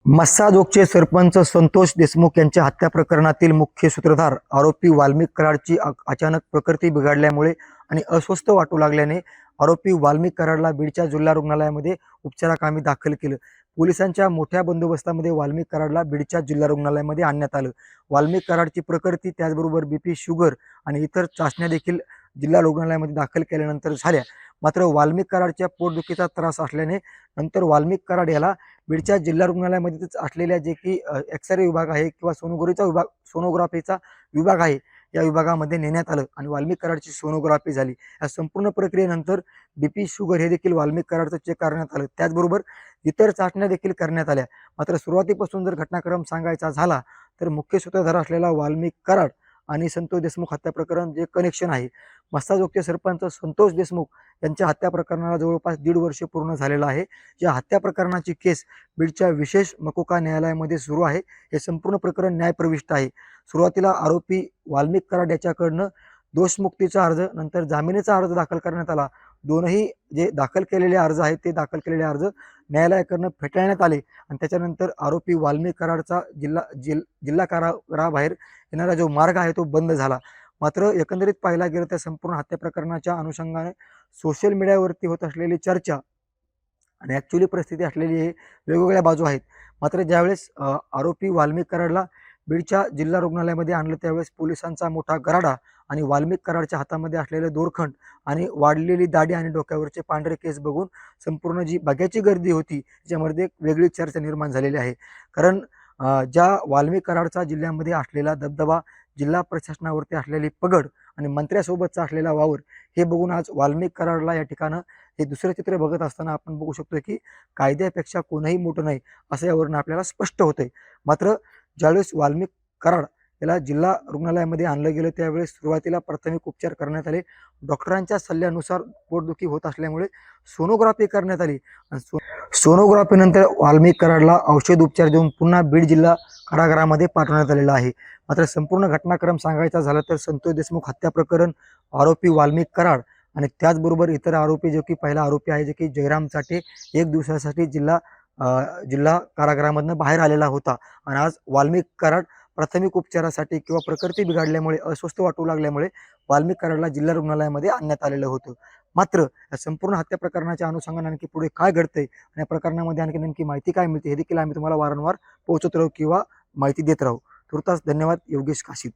मस्साजोगचे सरपंच संतोष देशमुख यांच्या हत्या प्रकरणातील मुख्य सूत्रधार आरोपी वाल्मिक कराडची अचानक प्रकृती बिघडल्यामुळे आणि अस्वस्थ वाटू लागल्याने आरोपी वाल्मिक कराडला बीडच्या जिल्हा रुग्णालयामध्ये उपचाराकामी दाखल केलं। पोलिसांच्या मोठ्या बंदोबस्तामध्ये वाल्मिक कराडला बीडच्या जिल्हा रुग्णालयामध्ये आणण्यात आलं। वाल्मिक कराडची प्रकृती त्याचबरोबर बीपी, शुगर आणि इतर चाचण्या देखील जिल्हा रुग्णालयामध्ये दाखल केल्यानंतर झाल्या। मात्र वाल्मिक कराडच्या पोटदुखीचा त्रास असल्याने नंतर वाल्मिक कराड याला बीडच्या जिल्हा रुग्णालयामध्येच असलेल्या जे की एक्सरे विभाग आहे किंवा सोनोग्राफीचा विभाग आहे, या विभागामध्ये नेण्यात आलं आणि वाल्मिक कराडची सोनोग्राफी झाली। या संपूर्ण प्रक्रियेनंतर बीपी, शुगर हे देखील वाल्मिक कराडचं चेक करण्यात आलं, त्याचबरोबर इतर चाचण्या देखील करण्यात आल्या। मात्र सुरुवातीपासून जर घटनाक्रम सांगायचा झाला तर मुख्य सूत्रधार असलेला वाल्मिक कराड आणि संतोष देशमुख हत्या प्रकरण जे कनेक्शन आहे, मस्साजोगचे सरपंच संतोष देशमुख यांच्या हत्या प्रकरणाला जवळपास 1.5 वर्ष पूर्ण झालेलं आहे। या हत्या प्रकरणाची केस बीडच्या विशेष मकोका न्यायालयामध्ये सुरू आहे। हे संपूर्ण प्रकरण न्यायप्रविष्ट आहे। सुरुवातीला आरोपी वाल्मिक कराड याच्याकडनं दोषमुक्तीचा अर्ज, नंतर जामिनीचा अर्ज दाखल करण्यात आला। दोनही जे दाखल केलेले अर्ज आहेत ते दाखल केलेले अर्ज न्यायालयाकडनं फेटाळण्यात आले आणि त्याच्यानंतर आरोपी वाल्मिक कराडचा जिल्हा कारागृहाबाहेर येणारा जो मार्ग आहे तो बंद झाला। मात्र एकंदरीत पाहायला गेलं तर संपूर्ण हत्या प्रकरणाच्या अनुषंगाने सोशल मीडियावरती होत असलेली चर्चा आणि ॲक्च्युअली परिस्थिती असलेली हे वेगवेगळ्या बाजू आहेत। मात्र ज्यावेळेस आरोपी वाल्मिक कराडला बीडच्या जिल्हा रुग्णालयामध्ये आणलं त्यावेळेस पोलिसांचा मोठा गराडा आणि वाल्मिक कराडच्या हातामध्ये असलेले दोरखंड आणि वाढलेली दाढी आणि डोक्यावरचे पांढरे केस बघून संपूर्ण जी बघ्याची गर्दी होती त्याच्यामध्ये एक वेगळी चर्चा निर्माण झालेली आहे। कारण ज्या वाल्मिक कराडचा जिल्ह्यामध्ये असलेला दबदबा, जिल्हा प्रशासनावरती असलेली पगड आणि मंत्र्यासोबतचा असलेला वावर हे बघून आज वाल्मिक कराडला या ठिकाणं हे दुसरे चित्र बघत असताना आपण बघू शकतो की कायद्यापेक्षा कोणीही मोठं नाही असं यावरून आपल्याला स्पष्ट होतंय। मात्र ज्यावेळेस वाल्मिक कराड याला जिल्हा रुग्णालयामध्ये आणलं गेलं त्यावेळेस सुरुवातीला प्राथमिक उपचार करण्यात आले। डॉक्टरांच्या सल्ल्यानुसार पोटदुखी होत असल्यामुळे सोनोग्राफी करण्यात आली आणि सोनोग्राफीनंतर वाल्मिक कराडला औषध उपचार देऊन पुन्हा बीड जिल्हा कारागृहामध्ये पाठवण्यात आलेलं आहे। मात्र संपूर्ण घटनाक्रम सांगायचा झाला तर संतोष देशमुख हत्या प्रकरण, आरोपी वाल्मिक कराड आणि त्याचबरोबर इतर आरोपी जो की पहिला आरोपी आहे जे की जयराम चाटे 1 दिवसासाठी जिल्हा कारागृहामधनं बाहेर आलेला होता आणि आज वाल्मिक कराड प्राथमिक उपचारासाठी किंवा प्रकृती बिघडल्यामुळे अस्वस्थ वाटू लागल्यामुळे वाल्मिक कराडला जिल्हा रुग्णालयामध्ये आणण्यात आलेलं होतं। मात्र या संपूर्ण हत्या प्रकरणाच्या अनुषंगाने आणखी पुढे काय घडतंय आणि या प्रकरणामध्ये आणखी नेमकी माहिती काय मिळते हे देखील आम्ही तुम्हाला वारंवार पोहोचत राहू किंवा माहिती देत राहू। तुर्तास धन्यवाद। योगेश काशीद।